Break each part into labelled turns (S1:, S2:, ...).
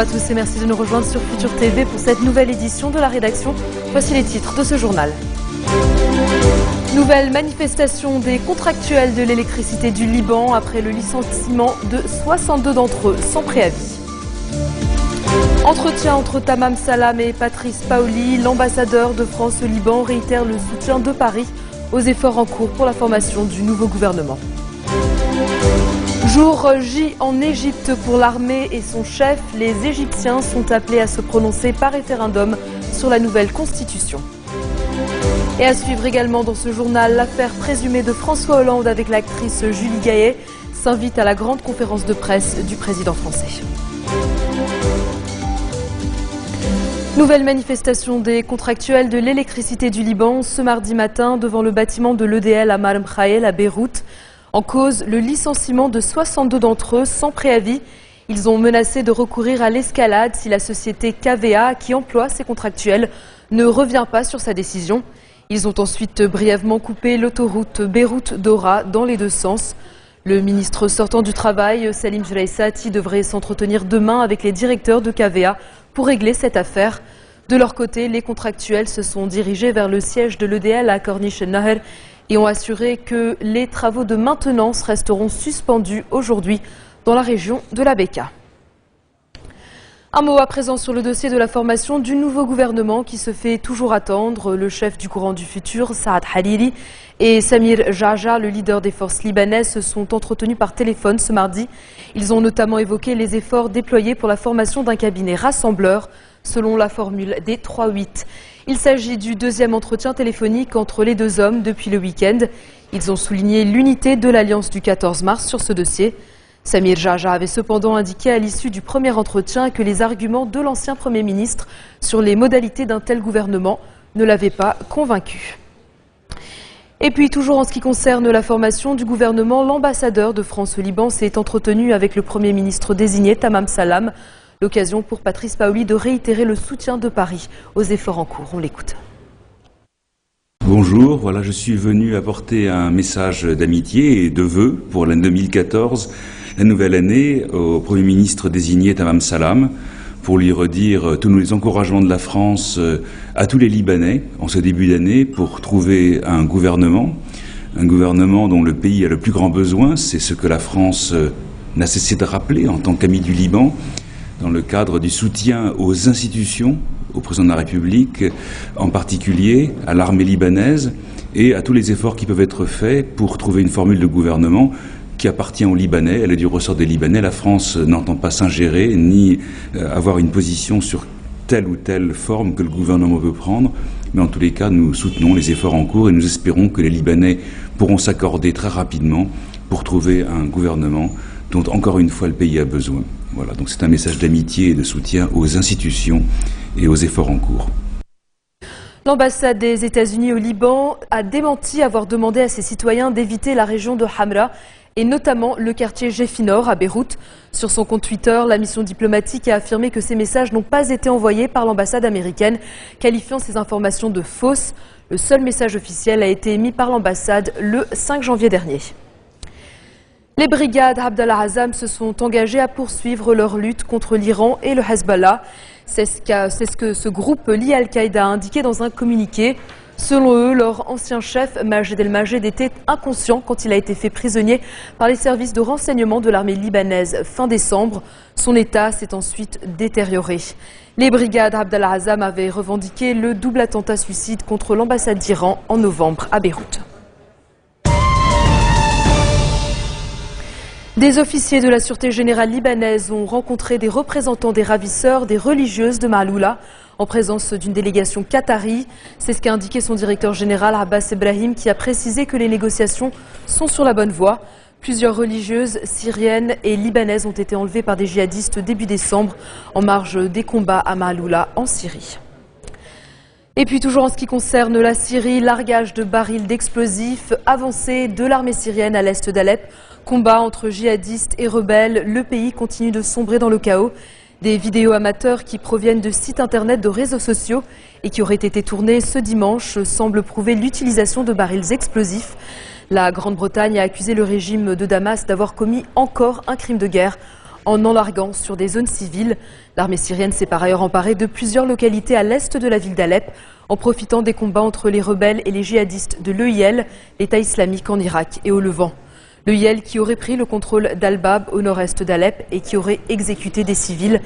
S1: à tous et merci de nous rejoindre sur Futur TV pour cette nouvelle édition de la rédaction. Voici les titres de ce journal. Nouvelle manifestation des contractuels de l'électricité du Liban après le licenciement de 62 d'entre eux sans préavis. Entretien entre Tamam Salam et Patrice Paoli, l'ambassadeur de France au Liban réitère le soutien de Paris aux efforts en cours pour la formation du nouveau gouvernement. Jour J en Égypte pour l'armée et son chef, les Égyptiens sont appelés à se prononcer par référendum sur la nouvelle constitution. Et à suivre également dans ce journal, l'affaire présumée de François Hollande avec l'actrice Julie Gaillet s'invite à la grande conférence de presse du président français. Nouvelle manifestation des contractuels de l'électricité du Liban ce mardi matin devant le bâtiment de l'EDL à Marem Khael à Beyrouth. En cause, le licenciement de 62 d'entre eux sans préavis. Ils ont menacé de recourir à l'escalade si la société KVA, qui emploie ces contractuels, ne revient pas sur sa décision. Ils ont ensuite brièvement coupé l'autoroute Beyrouth-Dora dans les deux sens. Le ministre sortant du Travail, Salim Jraïsati, devrait s'entretenir demain avec les directeurs de KVA pour régler cette affaire. De leur côté, les contractuels se sont dirigés vers le siège de l'EDL à Corniche-Naher et ont assuré que les travaux de maintenance resteront suspendus aujourd'hui dans la région de la Bekaa. Un mot à présent sur le dossier de la formation du nouveau gouvernement qui se fait toujours attendre. Le chef du courant du futur, Saad Hariri, et Samir Jaja, le leader des forces libanaises, se sont entretenus par téléphone ce mardi. Ils ont notamment évoqué les efforts déployés pour la formation d'un cabinet rassembleur, selon la formule des 3-8. Il s'agit du deuxième entretien téléphonique entre les deux hommes depuis le week-end. Ils ont souligné l'unité de l'Alliance du 14 mars sur ce dossier. Samir Jaja avait cependant indiqué à l'issue du premier entretien que les arguments de l'ancien Premier ministre sur les modalités d'un tel gouvernement ne l'avaient pas convaincu. Et puis, toujours en ce qui concerne la formation du gouvernement, l'ambassadeur de France au Liban s'est entretenu avec le Premier ministre désigné, Tamam Salam. L'occasion pour Patrice Paoli de réitérer le soutien de Paris aux efforts en cours. On l'écoute.
S2: Bonjour, voilà, je suis venu apporter un message d'amitié et de vœux pour l'année 2014, la nouvelle année, au Premier ministre désigné Tamam Salam, pour lui redire tous les encouragements de la France à tous les Libanais en ce début d'année pour trouver un gouvernement dont le pays a le plus grand besoin. C'est ce que la France n'a cessé de rappeler en tant qu'ami du Liban, dans le cadre du soutien aux institutions, au président de la République, en particulier à l'armée libanaise et à tous les efforts qui peuvent être faits pour trouver une formule de gouvernement qui appartient aux Libanais, elle est du ressort des Libanais. La France n'entend pas s'ingérer ni avoir une position sur telle ou telle forme que le gouvernement veut prendre, mais en tous les cas, nous soutenons les efforts en cours et nous espérons que les Libanais pourront s'accorder très rapidement pour trouver un gouvernement dont, encore une fois, le pays a besoin. Voilà, donc c'est un message d'amitié et de soutien aux institutions et aux efforts en cours.
S1: L'ambassade des États-Unis au Liban a démenti avoir demandé à ses citoyens d'éviter la région de Hamra et notamment le quartier Jeffinor à Beyrouth. Sur son compte Twitter, la mission diplomatique a affirmé que ces messages n'ont pas été envoyés par l'ambassade américaine, qualifiant ces informations de fausses. Le seul message officiel a été émis par l'ambassade le 5 janvier dernier. Les brigades Abdallah Azzam se sont engagées à poursuivre leur lutte contre l'Iran et le Hezbollah. C'est ce que ce groupe lié à Al-Qaïda a indiqué dans un communiqué. Selon eux, leur ancien chef, Majed El-Majed, était inconscient quand il a été fait prisonnier par les services de renseignement de l'armée libanaise fin décembre. Son état s'est ensuite détérioré. Les brigades Abdallah Azzam avaient revendiqué le double attentat suicide contre l'ambassade d'Iran en novembre à Beyrouth. Des officiers de la Sûreté générale libanaise ont rencontré des représentants des ravisseurs, des religieuses de Maaloula, en présence d'une délégation qatari. C'est ce qu'a indiqué son directeur général Abbas Ebrahim, qui a précisé que les négociations sont sur la bonne voie. Plusieurs religieuses syriennes et libanaises ont été enlevées par des djihadistes début décembre en marge des combats à Maaloula en Syrie. Et puis toujours en ce qui concerne la Syrie, largage de barils d'explosifs, avancée de l'armée syrienne à l'est d'Alep, combat entre djihadistes et rebelles, le pays continue de sombrer dans le chaos. Des vidéos amateurs qui proviennent de sites internet de réseaux sociaux et qui auraient été tournées ce dimanche semblent prouver l'utilisation de barils explosifs. La Grande-Bretagne a accusé le régime de Damas d'avoir commis encore un crime de guerre en larguant sur des zones civiles. L'armée syrienne s'est par ailleurs emparée de plusieurs localités à l'est de la ville d'Alep, en profitant des combats entre les rebelles et les djihadistes de l'EIL, l'État islamique en Irak et au Levant. L'EIL qui aurait pris le contrôle d'Al-Bab au nord-est d'Alep et qui aurait exécuté des civils.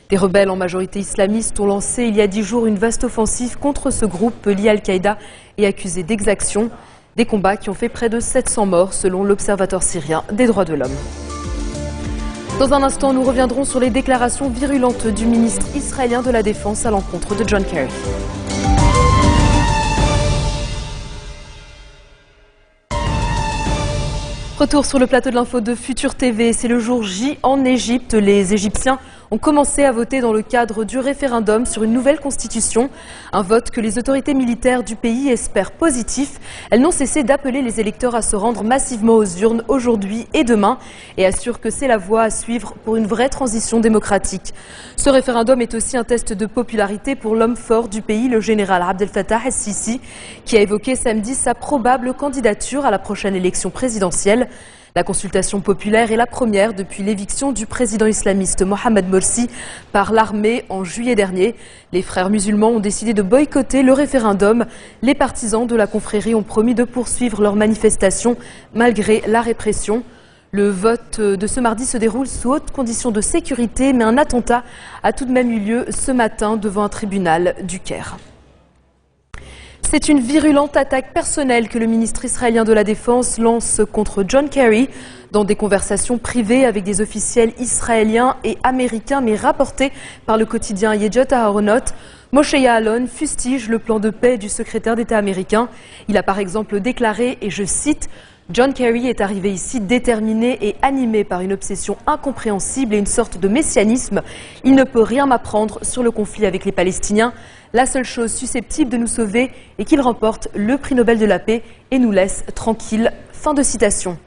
S1: Des rebelles en majorité islamistes ont lancé il y a 10 jours une vaste offensive contre ce groupe lié à Al-Qaïda et accusé d'exaction. Des combats qui ont fait près de 700 morts selon l'Observatoire syrien des droits de l'homme. Dans un instant, nous reviendrons sur les déclarations virulentes du ministre israélien de la Défense à l'encontre de John Kerry. Retour sur le plateau de l'info de Futur TV, c'est le jour J en Égypte. Les Égyptiens ont commencé à voter dans le cadre du référendum sur une nouvelle constitution. Un vote que les autorités militaires du pays espèrent positif. Elles n'ont cessé d'appeler les électeurs à se rendre massivement aux urnes aujourd'hui et demain et assurent que c'est la voie à suivre pour une vraie transition démocratique. Ce référendum est aussi un test de popularité pour l'homme fort du pays, le général Abdel Fattah el-Sisi, qui a évoqué samedi sa probable candidature à la prochaine élection présidentielle. La consultation populaire est la première depuis l'éviction du président islamiste Mohamed Morsi par l'armée en juillet dernier. Les frères musulmans ont décidé de boycotter le référendum. Les partisans de la confrérie ont promis de poursuivre leurs manifestations malgré la répression. Le vote de ce mardi se déroule sous hautes conditions de sécurité, mais un attentat a tout de même eu lieu ce matin devant un tribunal du Caire. C'est une virulente attaque personnelle que le ministre israélien de la Défense lance contre John Kerry dans des conversations privées avec des officiels israéliens et américains, mais rapportées par le quotidien Yediot Aharonot. Moshe Ya'alon fustige le plan de paix du secrétaire d'État américain. Il a par exemple déclaré, et je cite, « John Kerry est arrivé ici déterminé et animé par une obsession incompréhensible et une sorte de messianisme. Il ne peut rien m'apprendre sur le conflit avec les Palestiniens. La seule chose susceptible de nous sauver est qu'il remporte le prix Nobel de la paix et nous laisse tranquilles. » Fin de citation.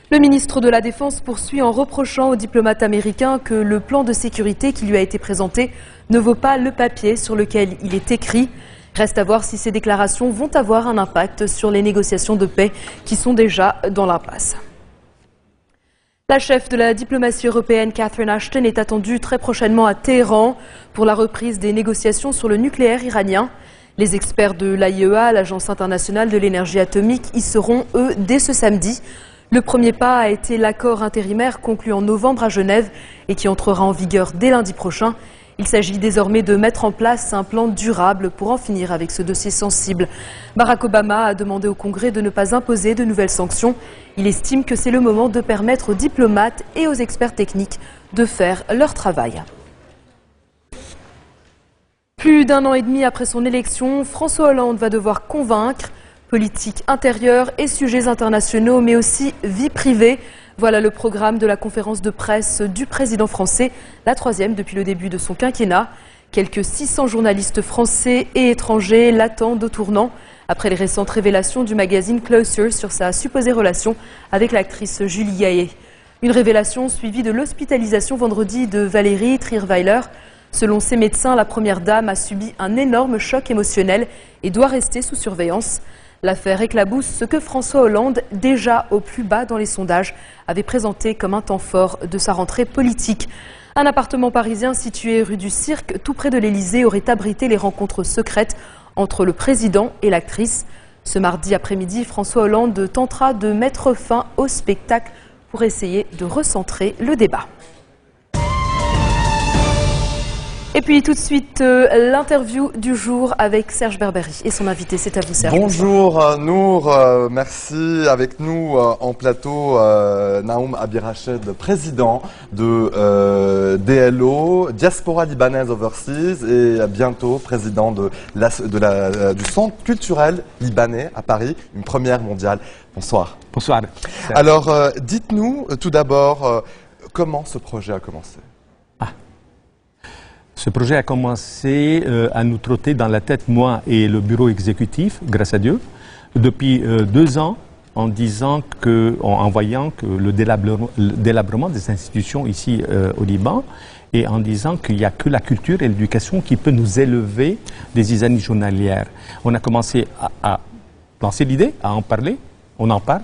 S1: Le ministre de la Défense poursuit en reprochant au diplomate américain que le plan de sécurité qui lui a été présenté ne vaut pas le papier sur lequel il est écrit. Reste à voir si ces déclarations vont avoir un impact sur les négociations de paix qui sont déjà dans l'impasse. La chef de la diplomatie européenne, Catherine Ashton, est attendue très prochainement à Téhéran pour la reprise des négociations sur le nucléaire iranien. Les experts de l'AIEA, l'Agence internationale de l'énergie atomique, y seront, eux, dès ce samedi. Le premier pas a été l'accord intérimaire conclu en novembre à Genève et qui entrera en vigueur dès lundi prochain. Il s'agit désormais de mettre en place un plan durable pour en finir avec ce dossier sensible. Barack Obama a demandé au Congrès de ne pas imposer de nouvelles sanctions. Il estime que c'est le moment de permettre aux diplomates et aux experts techniques de faire leur travail. Plus d'un an et demi après son élection, François Hollande va devoir convaincre. Politique intérieure et sujets internationaux, mais aussi vie privée. Voilà le programme de la conférence de presse du président français, la troisième depuis le début de son quinquennat. Quelques 600 journalistes français et étrangers l'attendent au tournant après les récentes révélations du magazine Closer sur sa supposée relation avec l'actrice Julie Gaillet. Une révélation suivie de l'hospitalisation vendredi de Valérie Trierweiler. Selon ses médecins, la première dame a subi un énorme choc émotionnel et doit rester sous surveillance. L'affaire éclabousse ce que François Hollande, déjà au plus bas dans les sondages, avait présenté comme un temps fort de sa rentrée politique. Un appartement parisien situé rue du Cirque, tout près de l'Élysée, aurait abrité les rencontres secrètes entre le président et l'actrice. Ce mardi après-midi, François Hollande tentera de mettre fin au spectacle pour essayer de recentrer le débat. Et puis tout de suite, l'interview du jour avec Serge Berberi et son invité. C'est à vous, Serge.
S3: Bonjour Nour, merci. Avec nous en plateau, Naoum Abirached, président de DLO, Diaspora Libanaise Overseas, et bientôt président du Centre culturel libanais à Paris, une première mondiale. Bonsoir.
S4: Bonsoir.
S3: Alors, dites-nous tout d'abord comment ce projet a commencé.
S4: Ce projet a commencé à nous trotter dans la tête, moi et le bureau exécutif, grâce à Dieu, depuis 2 ans, en voyant que le délabrement des institutions ici au Liban, et en disant qu'il n'y a que la culture et l'éducation qui peut nous élever des années journalières. On a commencé à lancer l'idée, à en parler, on en parle.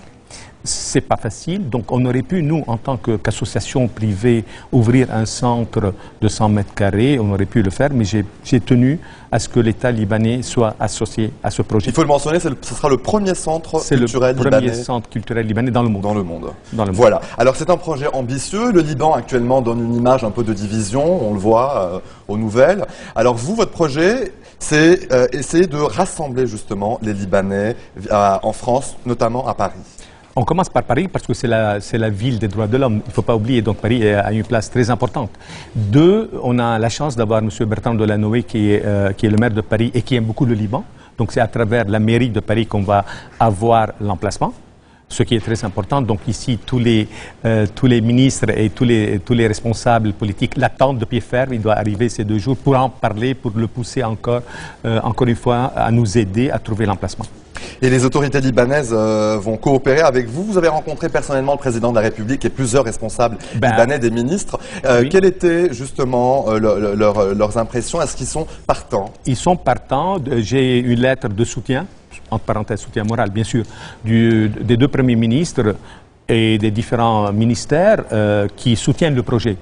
S4: c'est pas facile. Donc on aurait pu, nous, en tant qu'association privée, ouvrir un centre de 100 mètres carrés. On aurait pu le faire, mais j'ai tenu à ce que l'État libanais soit associé à ce projet.
S3: Il faut le mentionner, ce sera le premier centre culturel libanais.
S4: C'est le premier centre culturel libanais dans le monde.
S3: Dans le monde. Voilà. Alors c'est un projet ambitieux. Le Liban actuellement donne une image un peu de division, on le voit aux nouvelles. Alors vous, votre projet, c'est essayer de rassembler justement les Libanais en France, notamment à Paris.
S4: On commence par Paris parce que c'est la ville des droits de l'homme. Il ne faut pas oublier, donc Paris a une place très importante. Deux, on a la chance d'avoir M. Bertrand Delanoë qui est le maire de Paris et qui aime beaucoup le Liban. Donc c'est à travers la mairie de Paris qu'on va avoir l'emplacement, ce qui est très important. Donc ici, tous les ministres et tous les responsables politiques l'attendent de pied ferme. Il doit arriver ces 2 jours pour en parler, pour le pousser encore une fois, à nous aider à trouver l'emplacement.
S3: Et les autorités libanaises vont coopérer avec vous. Vous avez rencontré personnellement le président de la République et plusieurs responsables libanais, des ministres. Oui. Quelles étaient justement leurs impressions? Est-ce qu'ils sont partants? Ils sont partants.
S4: J'ai une lettre de soutien, entre parenthèses soutien moral bien sûr, des 2 premiers ministres et des différents ministères qui soutiennent le projet.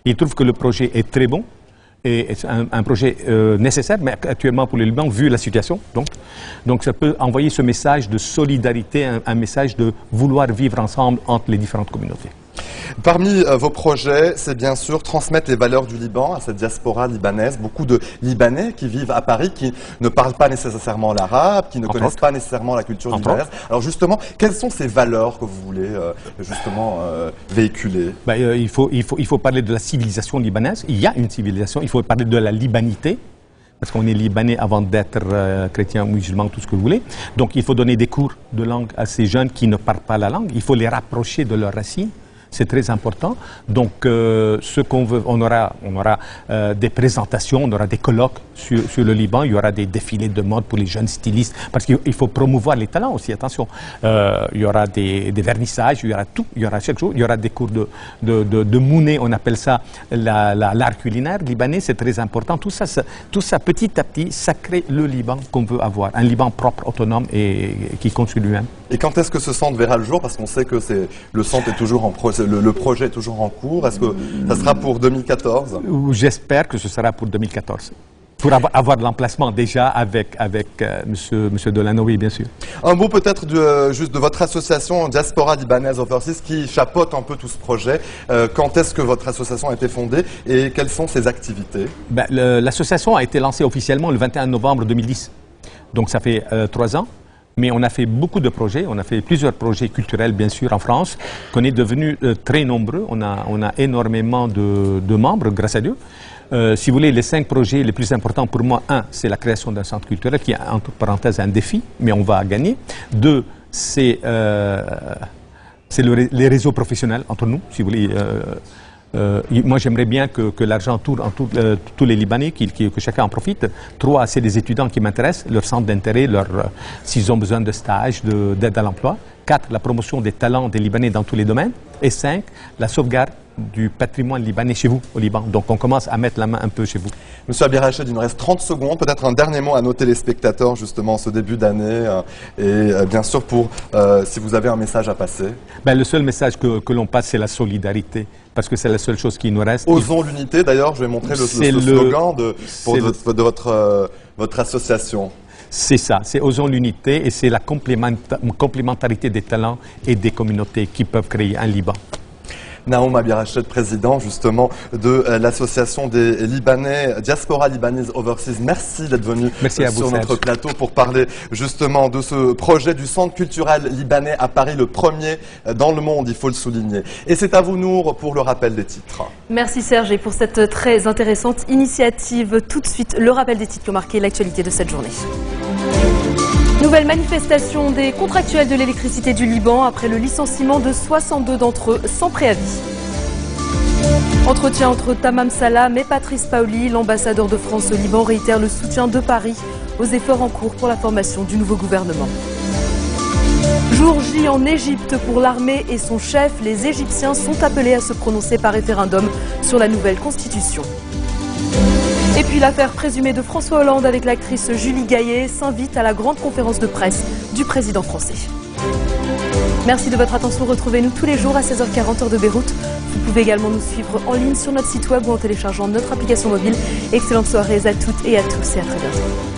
S4: Ils trouvent que le projet est très bon. Et c'est un projet nécessaire, mais actuellement pour le Liban, vu la situation. Donc ça peut envoyer ce message de solidarité, un message de vouloir vivre ensemble entre les différentes communautés.
S3: Parmi vos projets, c'est bien sûr transmettre les valeurs du Liban à cette diaspora libanaise. Beaucoup de Libanais qui vivent à Paris, qui ne parlent pas nécessairement l'arabe, qui ne connaissent pas nécessairement la culture libanaise. Alors justement, quelles sont ces valeurs que vous voulez justement véhiculer?
S4: Il faut parler de la civilisation libanaise. Il y a une civilisation, il faut parler de la libanité. Parce qu'on est libanais avant d'être chrétien, musulman, tout ce que vous voulez. Donc il faut donner des cours de langue à ces jeunes qui ne parlent pas la langue. Il faut les rapprocher de leurs racines. C'est très important. Donc, ce qu'on veut, on aura des présentations, on aura des colloques sur le Liban. Il y aura des défilés de mode pour les jeunes stylistes, parce qu'il faut promouvoir les talents aussi. Attention, il y aura des vernissages, il y aura tout. Il y aura chaque jour, il y aura des cours de mouné, on appelle ça l'art culinaire libanais. C'est très important. Tout ça, petit à petit, ça crée le Liban qu'on veut avoir, un Liban propre, autonome et qui compte sur lui-même.
S3: Et quand est-ce que ce centre verra le jour? Parce qu'on sait que le centre est toujours en procès. Le projet est toujours en cours. Est-ce que ça sera pour 2014?
S4: J'espère que ce sera pour 2014. Pour avoir de l'emplacement déjà avec monsieur Delanoë, bien sûr.
S3: Un mot peut-être juste de votre association Diaspora Libanaise Overseas qui chapeaute un peu tout ce projet. Quand est-ce que votre association a été fondée et quelles sont ses activités?
S4: L'association a été lancée officiellement le 21 novembre 2010. Donc ça fait 3 ans. Mais on a fait beaucoup de projets, on a fait plusieurs projets culturels bien sûr en France, qu'on est devenu très nombreux, on a énormément de membres grâce à Dieu. Si vous voulez, les 5 projets les plus importants pour moi, 1, c'est la création d'un centre culturel qui est entre parenthèses un défi, mais on va gagner. 2, c'est les réseaux professionnels entre nous, si vous voulez. Moi, j'aimerais bien que l'argent tourne en tous les Libanais, que chacun en profite. 3, c'est les étudiants qui m'intéressent, leur centre d'intérêt, s'ils ont besoin de stages, d'aide à l'emploi. 4, la promotion des talents des Libanais dans tous les domaines. Et 5, la sauvegarde du patrimoine libanais chez vous, au Liban. Donc, on commence à mettre la main un peu chez vous.
S3: Monsieur Abirached, il nous reste 30 secondes. Peut-être un dernier mot à nos téléspectateurs, justement, en ce début d'année. Et bien sûr, si vous avez un message à passer.
S4: Le seul message que l'on passe, c'est la solidarité. Parce que c'est la seule chose qui nous reste.
S3: Osons l'unité. D'ailleurs, je vais montrer le slogan de votre association.
S4: C'est ça, c'est Osons l'unité et c'est la complémentarité des talents et des communautés qui peuvent créer un Liban.
S3: Naoum Abirached, président justement de l'association des Libanais, Diaspora Libanaise Overseas. Merci d'être venu sur notre plateau pour parler justement de ce projet du Centre culturel libanais à Paris, le premier dans le monde, il faut le souligner. Et c'est à vous, Nour, pour le rappel des titres.
S1: Merci Serge et pour cette très intéressante initiative. Tout de suite, le rappel des titres qui ont marqué l'actualité de cette journée. Nouvelle manifestation des contractuels de l'électricité du Liban après le licenciement de 62 d'entre eux sans préavis. Entretien entre Tamam Salam et Patrice Paoli, l'ambassadeur de France au Liban réitère le soutien de Paris aux efforts en cours pour la formation du nouveau gouvernement. Jour J en Égypte pour l'armée et son chef, les Égyptiens sont appelés à se prononcer par référendum sur la nouvelle constitution. Et puis l'affaire présumée de François Hollande avec l'actrice Julie Gaillet s'invite à la grande conférence de presse du président français. Merci de votre attention. Retrouvez-nous tous les jours à 16h40 heure de Beyrouth. Vous pouvez également nous suivre en ligne sur notre site web ou en téléchargeant notre application mobile. Excellente soirée à toutes et à tous et à très bientôt.